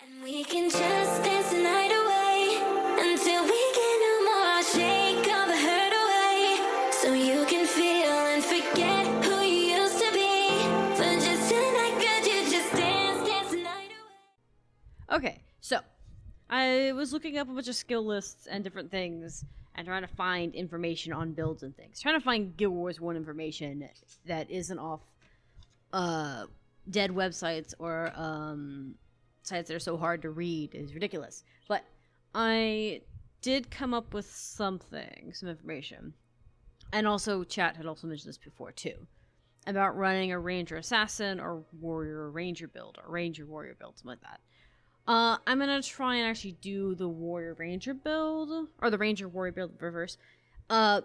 And we can just dance the night away until we get no more. I'll shake all the hurt away so you can feel and forget who you used to be. For just tonight, could you just dance the night away? Okay, so I was looking up a bunch of skill lists and different things and trying to find information on builds and things. Trying to find Guild Wars 1 information that isn't off dead websites or sites that are so hard to read is ridiculous. But I did come up with some information. And also, chat had also mentioned this before too, about running a Ranger Assassin or Warrior Ranger build, or Ranger Warrior build, something like that. I'm gonna try and actually do the Warrior Ranger build, or the Ranger Warrior build reverse,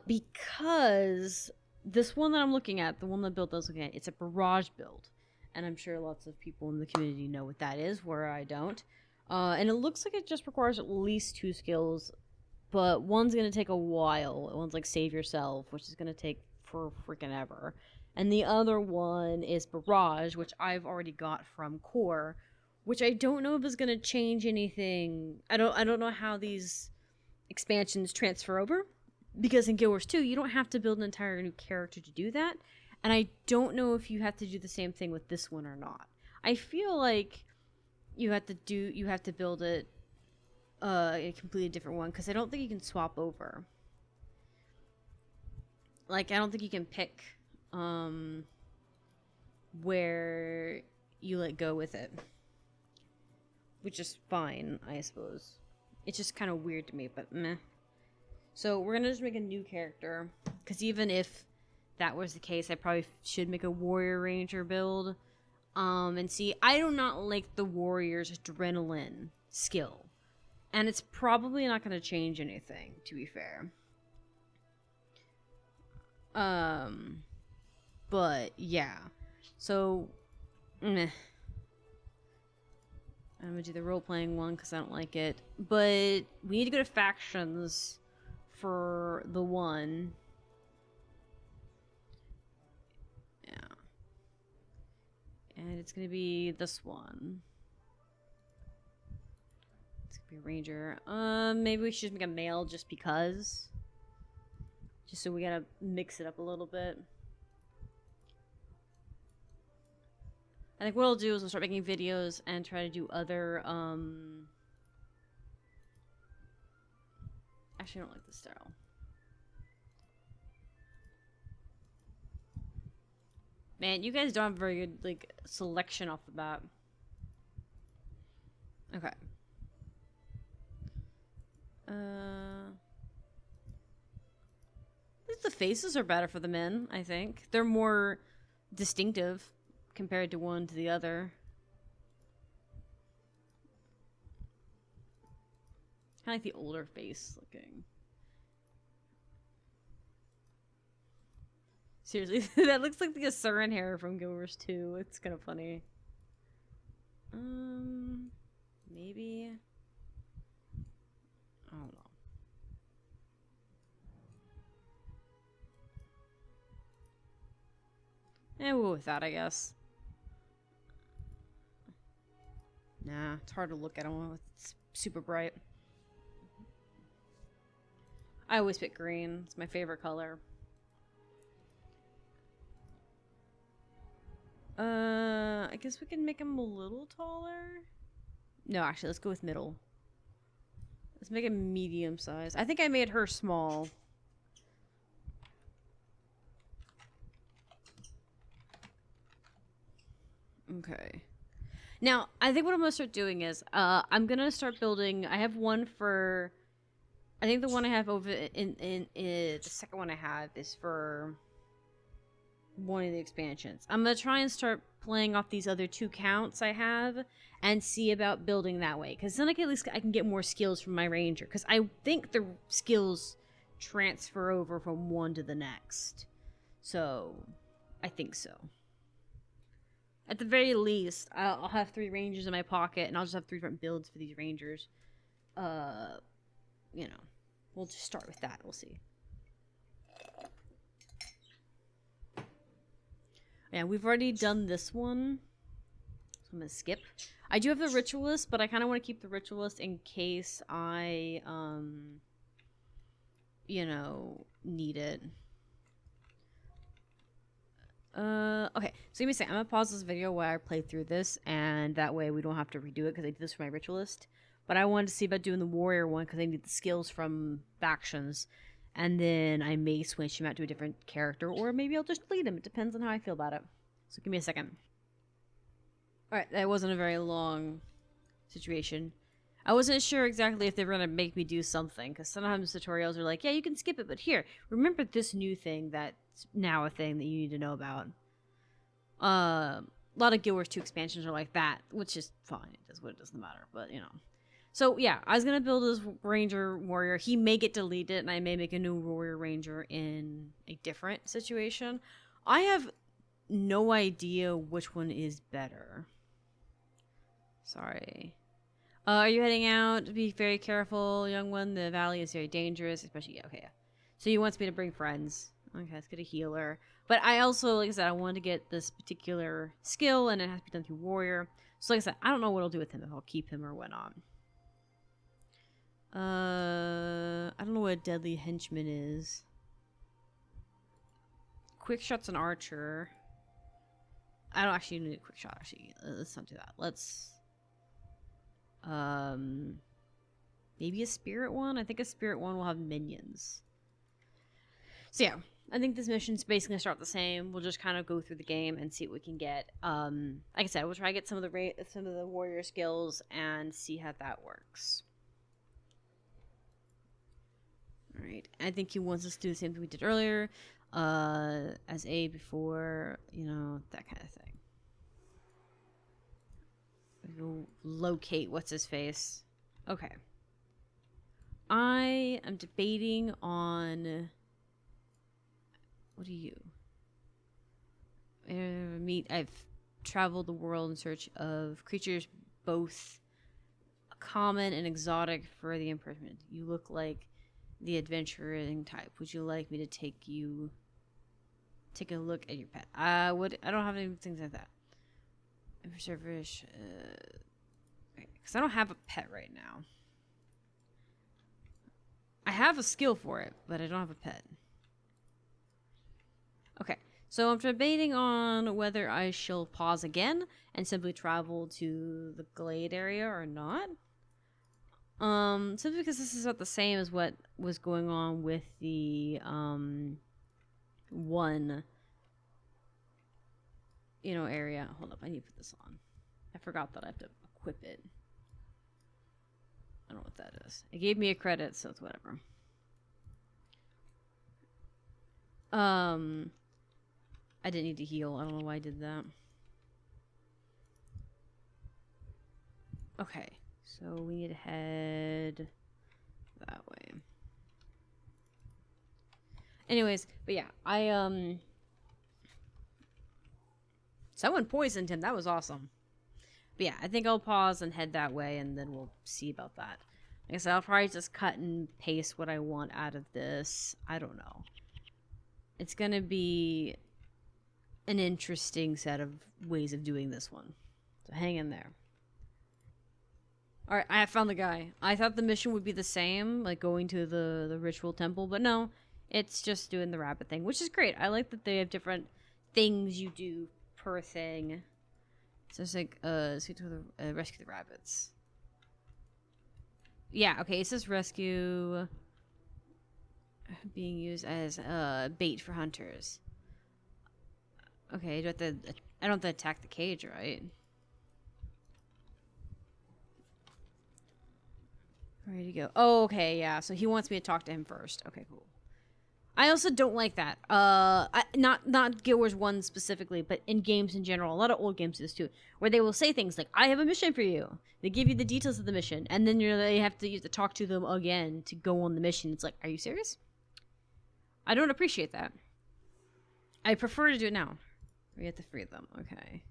because this one that I'm looking at, the one that build I was looking at, it's a barrage build, and I'm sure lots of people in the community know what that is, where I don't. And it looks like it just requires at least 2 skills, but one's gonna take a while. One's like Save Yourself, which is gonna take for freaking ever, and the other one is Barrage, which I've already got from Core, which I don't know if is going to change anything. I don't know how these expansions transfer over, because in Guild Wars 2 you don't have to build an entire new character to do that, and I don't know if you have to do the same thing with this one or not. I feel like you have to build it a completely different one, because I don't think you can swap over. Like, I don't think you can pick where you let go with it. Which is fine, I suppose. It's just kind of weird to me, but meh. So we're gonna just make a new character, because even if that was the case, I probably should make a Warrior Ranger build. And see, I do not like the Warrior's Adrenaline skill. And it's probably not gonna change anything, to be fair. But yeah. So, meh. I'm gonna do the role-playing one because I don't like it. But we need to go to factions for the one. Yeah. And it's gonna be this one. It's gonna be a ranger. Maybe we should just make a male just because. Just so we gotta mix it up a little bit. I think what I'll do is we'll start making videos and try to do other, Actually, I don't like this style. Man, you guys don't have very good, like, selection off the bat. Okay. At least the faces are better for the men, I think. They're more distinctive compared to one to the other. Kind of like the older face looking. Seriously, that looks like the Asuran hair from Guild Wars 2. It's kind of funny. Maybe. I don't know. We'll go with that, I guess. Nah, it's hard to look at them when it's super bright. I always pick green. It's my favorite color. I guess we can make him a little taller. No, actually, let's go with middle. Let's make him medium size. I think I made her small. Okay. Now, I think what I'm going to start doing is, I'm going to start building, I have one for, I think the one I have over in the second one I have is for one of the expansions. I'm going to try and start playing off these other 2 counts I have and see about building that way. Because then I can get more skills from my ranger. Because I think the skills transfer over from one to the next. So, I think so. At the very least, I'll have 3 rangers in my pocket, and I'll just have 3 different builds for these rangers. You know, we'll just start with that. We'll see. Yeah, we've already done this one. So I'm going to skip. I do have the ritualist, but I kind of want to keep the ritualist in case I, you know, need it. Okay, so give me a second. I'm gonna pause this video while I play through this, and that way we don't have to redo it because I did this for my ritualist. But I wanted to see about doing the warrior one because I need the skills from factions, and then I may switch him out to a different character, or maybe I'll just delete him. It depends on how I feel about it. So give me a second. Alright, that wasn't a very long situation. I wasn't sure exactly if they were going to make me do something, because sometimes tutorials are like, yeah, you can skip it, but here, remember this new thing that's now a thing that you need to know about. A lot of Guild Wars 2 expansions are like that, which is fine. It does what it doesn't matter, but, you know. So, yeah, I was going to build this Ranger Warrior. He may get deleted, and I may make a new Warrior Ranger in a different situation. I have no idea which one is better. Sorry. Are you heading out? Be very careful, young one. The valley is very dangerous, especially, yeah, okay, yeah. So he wants me to bring friends. Okay, let's get a healer. But I also, like I said, I wanted to get this particular skill, and it has to be done through warrior. So like I said, I don't know what I'll do with him, if I'll keep him or whatnot. I don't know what a deadly henchman is. Quick shot's an archer. I don't actually need a quick shot, actually. Let's not do that. Let's... maybe a spirit one? I think a spirit one will have minions. So yeah, I think this mission's basically gonna start the same. We'll just kind of go through the game and see what we can get. Like I said, we'll try to get some of the warrior skills and see how that works. All right, I think he wants us to do the same thing we did earlier, as A before, you know, that kind of thing. We'll locate what's his face. Okay. I am debating on... What are you? I've traveled the world in search of creatures both common and exotic for the imprisonment. You look like the adventuring type. Would you like me to take a look at your pet? I don't have any things like that. Because I don't have a pet right now. I have a skill for it, but I don't have a pet. Okay, so I'm debating on whether I shall pause again and simply travel to the Glade area or not. Simply because this is not the same as what was going on with the one, you know, area. Hold up, I need to put this on. I forgot that I have to equip it. I don't know what that is. It gave me a credit, so it's whatever. I didn't need to heal. I don't know why I did that. Okay, so we need to head that way. Anyways, but yeah, someone poisoned him. That was awesome. But yeah, I think I'll pause and head that way, and then we'll see about that. Like I said, I'll probably just cut and paste what I want out of this. I don't know. It's gonna be an interesting set of ways of doing this one. So hang in there. Alright, I found the guy. I thought the mission would be the same, like going to the ritual temple, but no. It's just doing the rabbit thing, which is great. I like that they have different things you do per thing. So it's like, rescue the rabbits. Yeah, okay, it says rescue being used as bait for hunters. Okay, I don't have to attack the cage, right? Ready to go. Oh, okay, yeah. So he wants me to talk to him first. Okay, cool. I also don't like that. Not Guild Wars 1 specifically, but in games in general. A lot of old games do this too, where they will say things like, I have a mission for you. They give you the details of the mission, and then you have to talk to them again to go on the mission. It's like, are you serious? I don't appreciate that. I prefer to do it now. We have to free them. Okay.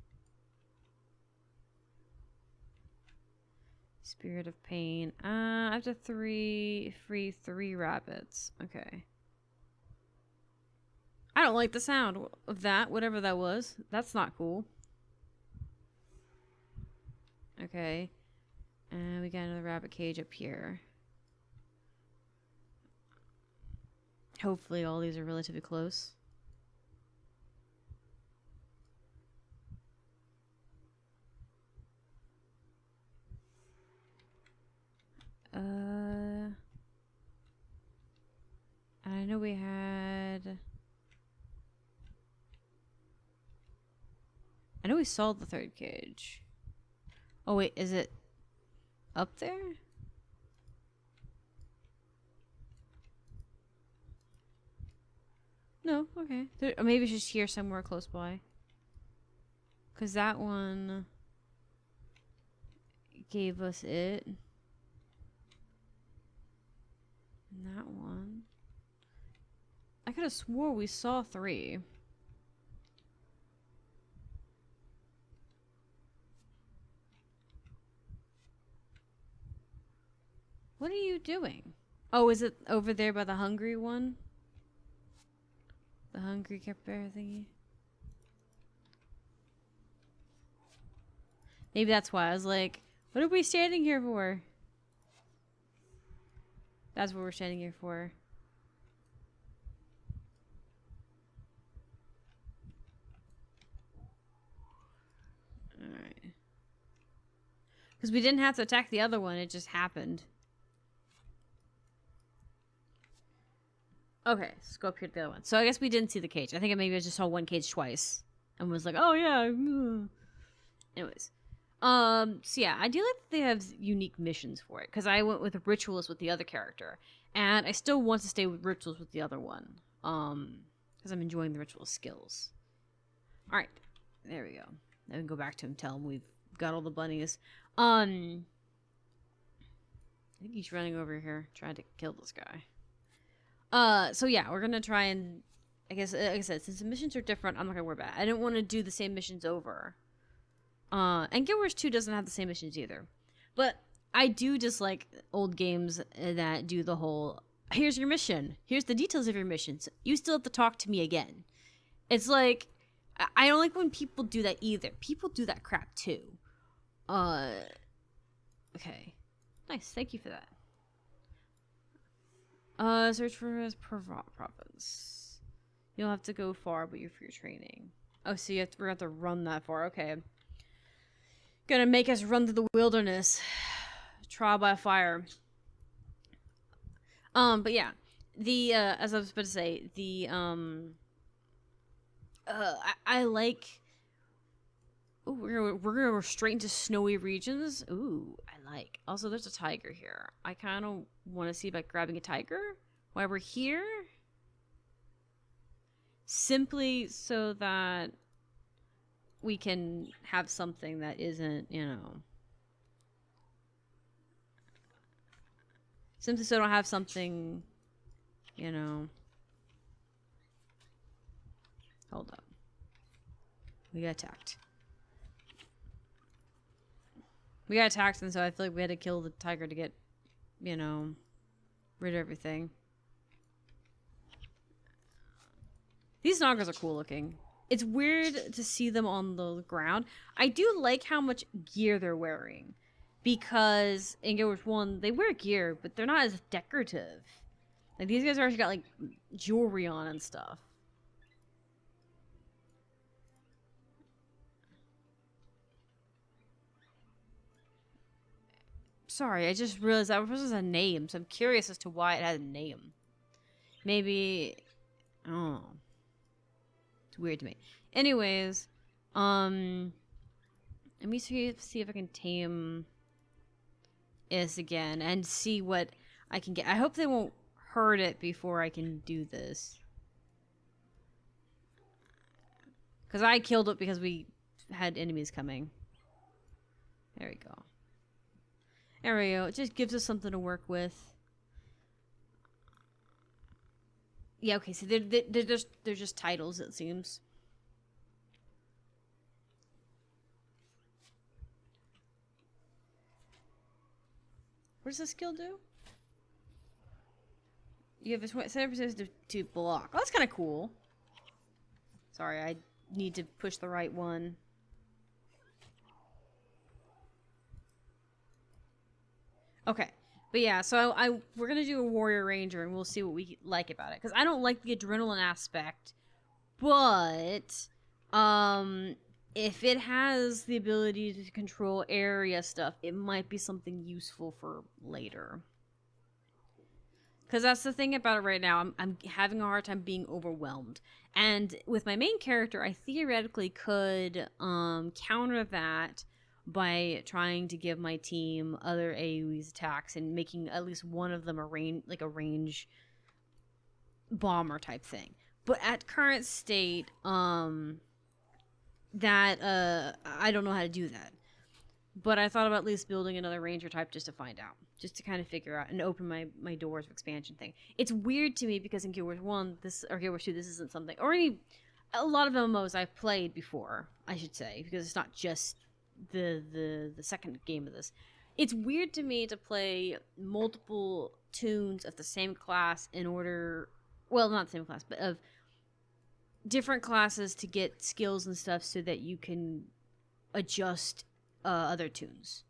Spirit of Pain. I have to free 3 rabbits. Okay. I don't like the sound of that, whatever that was. That's not cool. Okay. And we got another rabbit cage up here. Hopefully all these are relatively close. I know we had... I know we saw the third cage. Oh wait, is it up there? No, okay. There, or maybe it's just here somewhere close by. Because that one gave us it. And that one. I could have swore we saw 3. What are you doing? Oh, is it over there by the hungry one? The hungry cat bear thingy? Maybe that's why. I was like, what are we standing here for? That's what we're standing here for. Alright. Because we didn't have to attack the other one, it just happened. Okay, let's go up here to the other one. So I guess we didn't see the cage. I think maybe I just saw one cage twice. And was like, oh yeah. Anyways. So yeah, I do like that they have unique missions for it. Because I went with rituals with the other character. And I still want to stay with rituals with the other one. Because I'm enjoying the ritual skills. Alright. There we go. Then we can go back to him, tell him we've got all the bunnies. I think he's running over here, trying to kill this guy. So yeah, we're gonna try and, I guess, like I said, since the missions are different, I'm not gonna worry about it. I didn't want to do the same missions over. And Guild Wars 2 doesn't have the same missions either. But I do dislike old games that do the whole, here's your mission, here's the details of your missions, you still have to talk to me again. It's like, I don't like when people do that either. People do that crap too. Okay. Nice, thank you for that. Search for his province. You'll have to go far, but you're for your training. Oh, so we're gonna have to run that far. Okay. Gonna make us run through the wilderness. Trial by fire. But yeah. The, as I was about to say, the, I like... Ooh, we're gonna go straight into snowy regions. Ooh, I like. Also, there's a tiger here. I kind of want to see about grabbing a tiger while we're here. Simply so that we can have something that isn't, you know... Simply so I don't have something, you know... Hold up. We got attacked. We got attacked, and so I feel like we had to kill the tiger to get, you know, rid of everything. These Nagas are cool looking. It's weird to see them on the ground. I do like how much gear they're wearing. Because in Guild Wars 1, they wear gear, but they're not as decorative. Like, these guys are actually got, like, jewelry on and stuff. Sorry, I just realized that was a name, so I'm curious as to why it had a name. Maybe... I don't know. It's weird to me. Anyways, let me see if I can tame this again and see what I can get. I hope they won't hurt it before I can do this. Because I killed it because we had enemies coming. There we go. There we go. It just gives us something to work with. Yeah, okay, so they're just titles, it seems. What does this skill do? You have a 7% to block. Oh, that's kind of cool. Sorry, I need to push the right one. Okay. But yeah, so we're gonna do a warrior ranger, and we'll see what we like about it. Because I don't like the adrenaline aspect, but if it has the ability to control area stuff, it might be something useful for later. Because that's the thing about it right now. I'm having a hard time being overwhelmed. And with my main character, I theoretically could counter that by trying to give my team other AoE's attacks and making at least one of them a range bomber type thing. But at current state, that I don't know how to do that. But I thought about at least building another ranger type just to find out, just to kind of figure out and open my doors of expansion thing. It's weird to me because in Guild Wars 1, Guild Wars 2, this isn't something, or a lot of MMOs I've played before, I should say, because it's not just the second game of this. It's weird to me to play multiple tunes of the same class in order, well, not the same class, but of different classes to get skills and stuff so that you can adjust other tunes,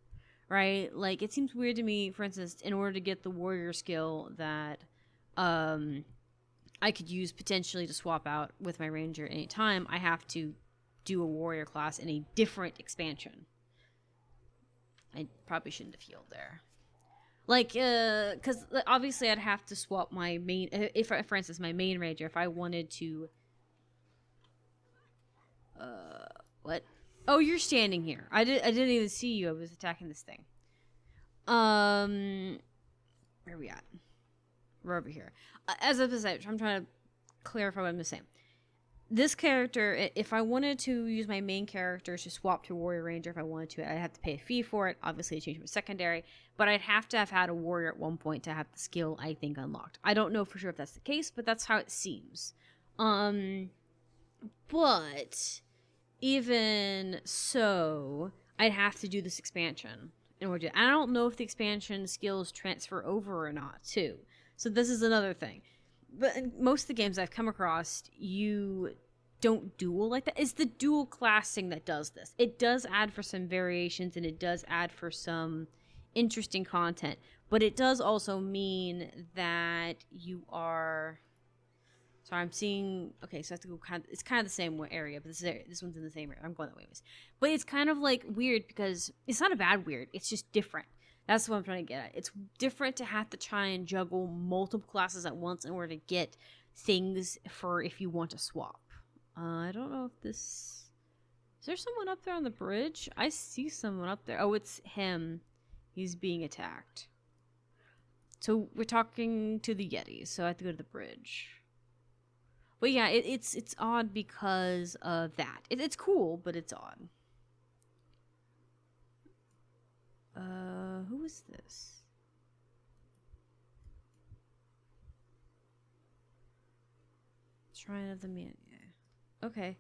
right? Like, it seems weird to me, for instance, in order to get the warrior skill that I could use potentially to swap out with my ranger anytime, I have to do a warrior class in a different expansion. I probably shouldn't have healed there. Like, because obviously I'd have to swap my main, if for instance, my main ranger, if I wanted to, what? Oh, you're standing here. I didn't even see you. I was attacking this thing. Where are we at? We're over here. As I said, I'm trying to clarify what I'm saying. This character, if I wanted to use my main character to swap to Warrior Ranger, if I wanted to, I'd have to pay a fee for it. Obviously, I changed my secondary, but I'd have to have had a warrior at one point to have the skill, I think, unlocked. I don't know for sure if that's the case, but that's how it seems. But even so, I'd have to do this expansion in order to. I don't know if the expansion skills transfer over or not, too. So this is another thing. But in most of the games I've come across, you don't duel like that. It's the dual classing that does this. It does add for some variations, and it does add for some interesting content. But it does also mean that you are. Sorry, I'm seeing. Okay, so I have to go it's kind of the same area, but this one's in the same area. I'm going that way. But it's kind of like weird because it's not a bad weird. It's just different. That's what I'm trying to get at. It's different to have to try and juggle multiple classes at once in order to get things for if you want to swap. I don't know if this. Is there someone up there on the bridge? I see someone up there. Oh, it's him. He's being attacked. So we're talking to the Yetis, so I have to go to the bridge. But yeah, it's odd because of that. It's cool, but it's odd. Who is this? Shrine of the Man. Yeah. Okay.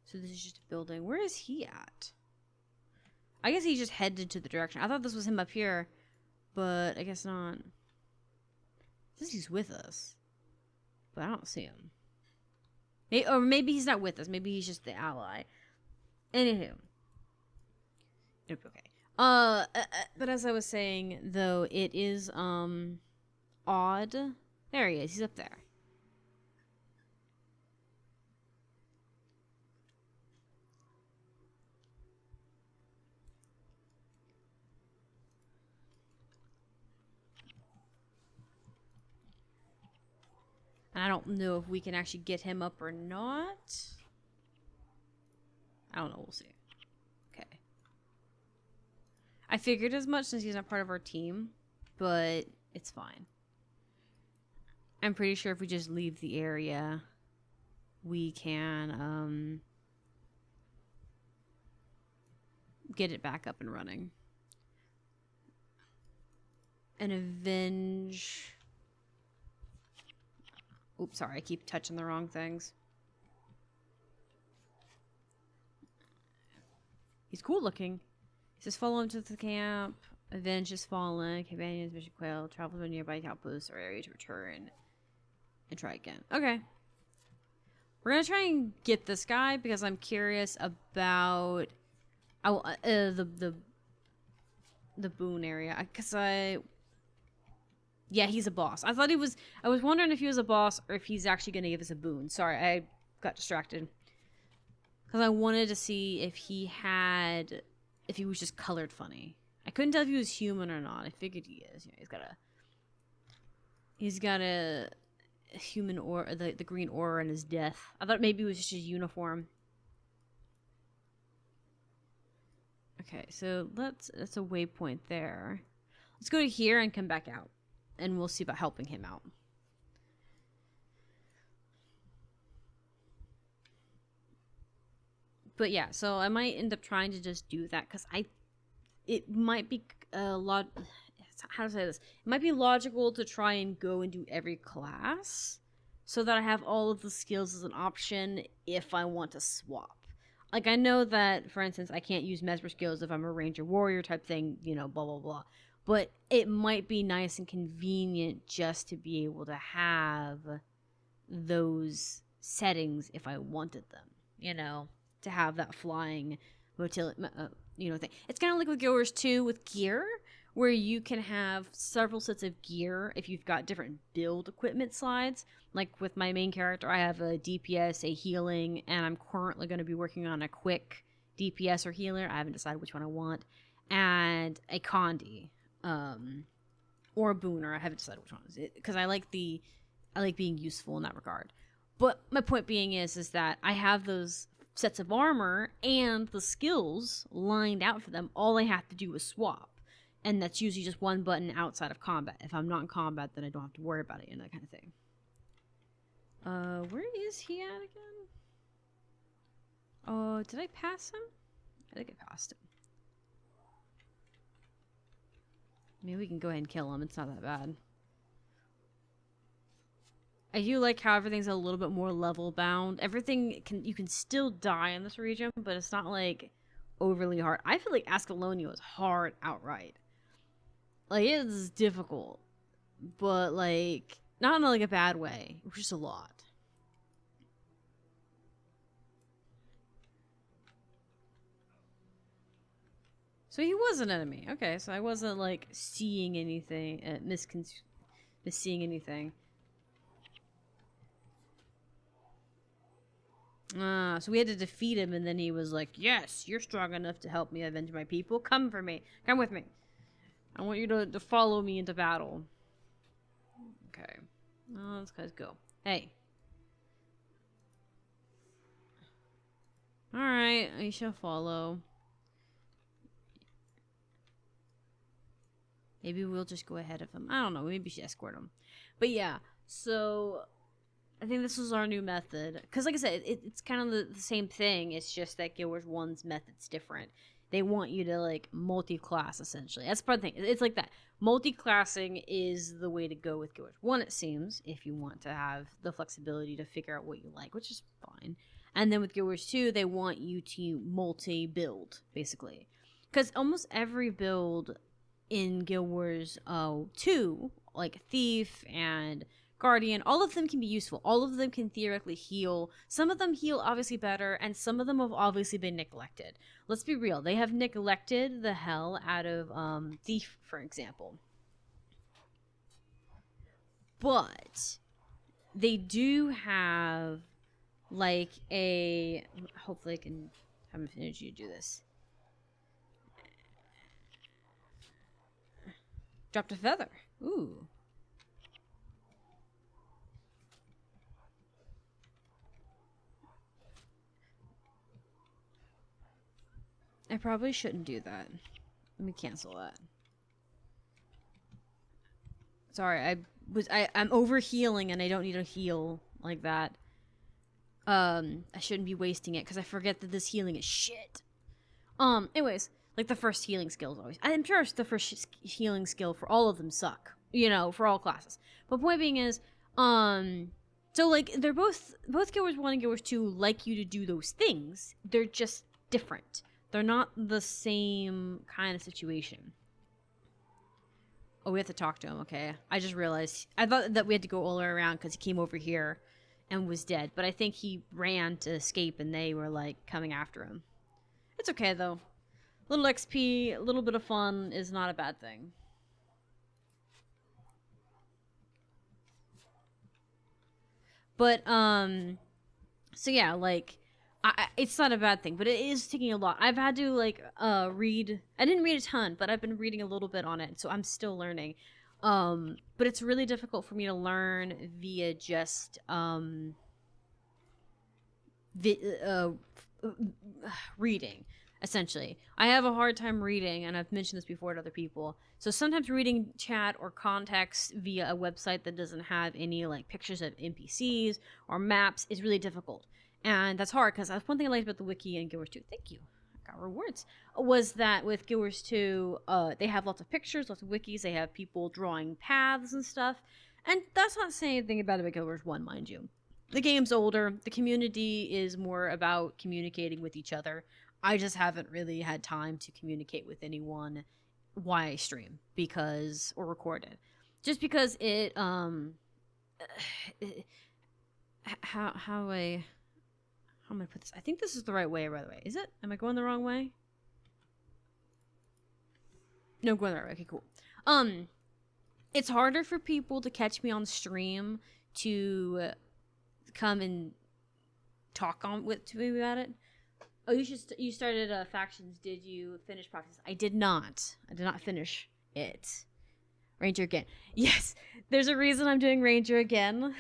So this is just a building. Where is he at? I guess he just headed to the direction. I thought this was him up here, but I guess not. It says he's with us, but I don't see him. Or maybe he's not with us. Maybe he's just the ally. Anywho. Okay. But as I was saying, though, it is, odd. There he is. He's up there. And I don't know if we can actually get him up or not. I don't know. We'll see. Okay. I figured as much since he's not part of our team, but it's fine. I'm pretty sure if we just leave the area, we can get it back up and running. And avenge. Oops, sorry, I keep touching the wrong things. He's cool looking. He says follow him to the camp. Avenge is fallen. Companions, mission quail. Travel to a nearby outpost or area to return. And try again. Okay. We're gonna try and get this guy because I'm curious about the the boon area, because yeah, he's a boss. I thought he was. I was wondering if he was a boss or if he's actually going to give us a boon. Sorry, I got distracted. Because I wanted to see if he was just colored funny. I couldn't tell if he was human or not. I figured he is. You know, he's got a human aura, the green aura in his death. I thought maybe it was just his uniform. Okay, so that's a waypoint there. Let's go to here and come back out. And we'll see about helping him out. But yeah, so I might end up trying to just do that because it might be a lot. How to say this? It might be logical to try and go and do every class so that I have all of the skills as an option if I want to swap. Like, I know that, for instance, I can't use Mesmer skills if I'm a ranger warrior type thing, you know, blah, blah, blah. But it might be nice and convenient just to be able to have those settings if I wanted them, you know, to have that flying motility, thing. It's kind of like with Guild Wars 2 with gear, where you can have several sets of gear if you've got different build equipment slides. Like with my main character, I have a DPS, a healing, and I'm currently going to be working on a quick DPS or healer. I haven't decided which one I want. And a Condi. Or a booner. I haven't decided which one is it, because I like being useful in that regard. But my point being is that I have those sets of armor and the skills lined out for them. All I have to do is swap, and that's usually just one button outside of combat. If I'm not in combat, then I don't have to worry about it and that kind of thing. Where is he at again? Did I pass him? I think I passed him. Maybe we can go ahead and kill him. It's not that bad. I do like how everything's a little bit more level bound. You can still die in this region, but it's not like overly hard. I feel like Ascalonio is hard outright. Like, it is difficult, but like not in like a bad way. It was just a lot. So he was an enemy. Okay, so I wasn't like seeing anything, misseeing anything. So we had to defeat him, and then he was like, "Yes, you're strong enough to help me avenge my people. Come for me. Come with me. I want you to follow me into battle." Okay. Let's guys go. Hey. Alright, I shall follow. Maybe we'll just go ahead of him. I don't know. Maybe we should escort him. But yeah, so I think this was our new method. Because like I said, it's kind of the same thing. It's just that Guild Wars 1's method's different. They want you to like multi-class, essentially. That's part of the thing. It's like that. Multi-classing is the way to go with Guild Wars 1, it seems, if you want to have the flexibility to figure out what you like, which is fine. And then with Guild Wars 2, they want you to multi-build, basically. Because almost every build in Guild Wars 2, like Thief and Guardian, all of them can be useful. All of them can theoretically heal. Some of them heal obviously better, and some of them have obviously been neglected. Let's be real. They have neglected the hell out of Thief, for example. But they do have like a... Hopefully I can have enough energy to do this. Dropped a feather. Ooh. I probably shouldn't do that. Let me cancel that. Sorry, I'm over healing and I don't need to heal like that. I shouldn't be wasting it because I forget that this healing is shit. Anyways, like the first healing skills always. I'm sure the first healing skill for all of them suck. You know, for all classes. But point being is, so like they're both Guild Wars 1 and Guild Wars 2 like you to do those things. They're just different. They're not the same kind of situation. Oh, we have to talk to him, okay. I just realized. I thought that we had to go all the way around because he came over here and was dead. But I think he ran to escape and they were, like, coming after him. It's okay, though. little XP, a little bit of fun is not a bad thing. But so yeah, like it's not a bad thing, but it is taking a lot. I've had to like read. I didn't read a ton, but I've been reading a little bit on it, so I'm still learning. But it's really difficult for me to learn via just reading. Essentially, I have a hard time reading, and I've mentioned this before to other people. So sometimes reading chat or context via a website that doesn't have any like pictures of NPCs or maps is really difficult, and that's hard because that's one thing I liked about the wiki and Guild Wars 2. Thank you, I got rewards. Was that with Guild Wars 2, they have lots of pictures, lots of wikis. They have people drawing paths and stuff, and that's not saying anything about it about Guild Wars 1, mind you. The game's older. The community is more about communicating with each other. I just haven't really had time to communicate with anyone while I stream because or record it. Just because it how am I put this? I think this is the right way, by the way. Is it? Am I going the wrong way? No, I'm going the right way. Okay, cool. It's harder for people to catch me on stream to come and talk on to me about it. Oh, you started factions. Did you finish practice? I did not. I did not finish it. Ranger again. Yes, there's a reason I'm doing Ranger again.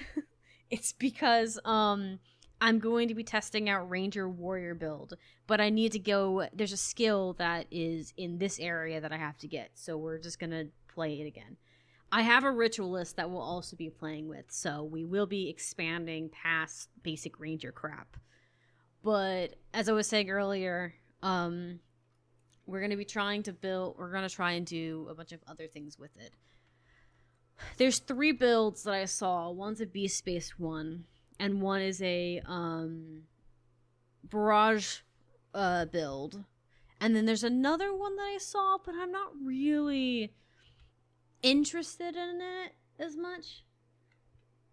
It's because I'm going to be testing out Ranger Warrior build, but I need to go. There's a skill that is in this area that I have to get, so we're just gonna play it again. I have a ritualist that we'll also be playing with, so we will be expanding past basic Ranger crap. But as I was saying earlier, we're going to be trying to build, we're going to try and do a bunch of other things with it. There's 3 builds that I saw. One's a beast space one, and one is a barrage build. And then there's another one that I saw, but I'm not really interested in it as much.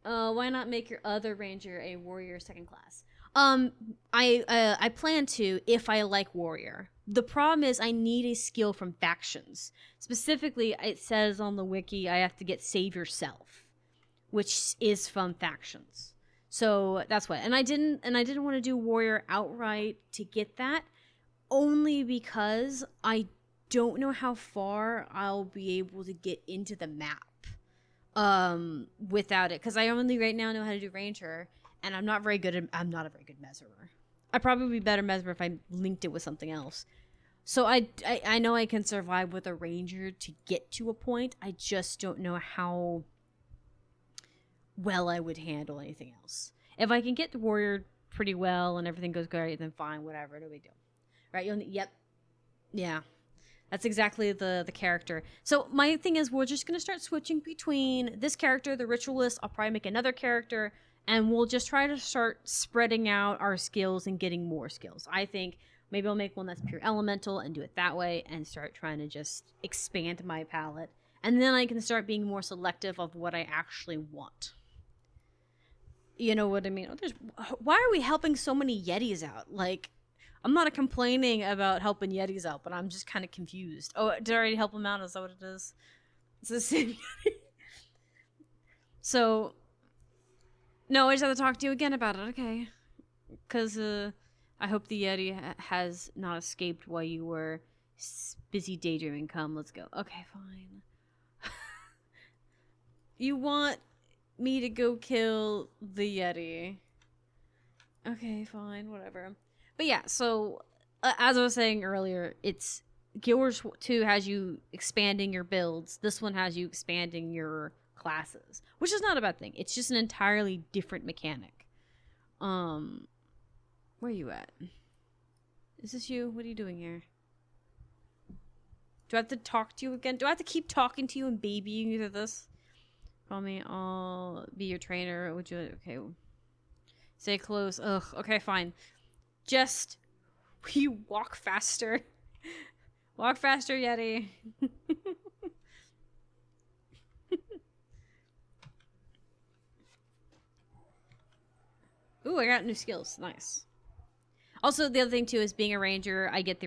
Why not make your other ranger a warrior 2nd class? I plan to if I like warrior. The problem is I need a skill from factions. Specifically, it says on the wiki I have to get save yourself, which is from factions. So that's what. And I didn't want to do warrior outright to get that, only because I don't know how far I'll be able to get into the map without it, because I only right now know how to do ranger. And I'm not a very good messerer. I'd probably be better messerer if I linked it with something else. So I know I can survive with a ranger to get to a point. I just don't know how well I would handle anything else. If I can get the warrior pretty well and everything goes great, then fine, whatever, no big deal. Right? Yep. Yeah. That's exactly the character. So my thing is we're just going to start switching between this character, the ritualist. I'll probably make another character. And we'll just try to start spreading out our skills and getting more skills. I think maybe I'll make one that's pure elemental and do it that way and start trying to just expand my palette. And then I can start being more selective of what I actually want. You know what I mean? Why are we helping so many Yetis out? Like, I'm not complaining about helping Yetis out, but I'm just kind of confused. Oh, did I already help them out? Is that what it is? It's the same Yeti. So... No, I just have to talk to you again about it, okay? Because I hope the Yeti has not escaped while you were busy daydreaming. Come, let's go. Okay, fine. You want me to go kill the Yeti. Okay, fine, whatever. But yeah, so as I was saying earlier, it's Guild Wars 2 has you expanding your builds. This one has you expanding your classes, which is not a bad thing. It's just an entirely different mechanic. Where are you at? Is this you? What are you doing here? Do I have to talk to you again? Do I have to keep talking to you and babying you through this? Call me, I'll be your trainer. Would you? Okay. Stay close. Ugh. Okay, fine. Just, will you walk faster? Walk faster, Yeti. Ooh, I got new skills. Nice. Also, the other thing too is being a ranger, I get the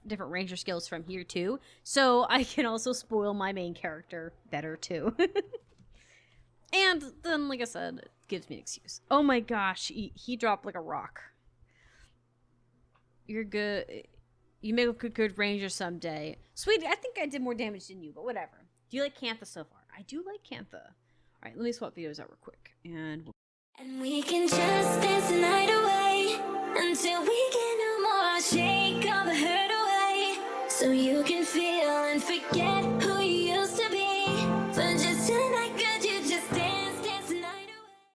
different ranger skills from here too, so I can also spoil my main character better too. And then, like I said, it gives me an excuse. Oh my gosh, he dropped like a rock. You're good. You make a good ranger someday. Sweet, I think I did more damage than you, but whatever. Do you like Cantha so far? I do like Cantha. All right, let me swap videos out real quick, and we can just dance the night away until we get no more. Shake all the hurt away so you can feel and forget who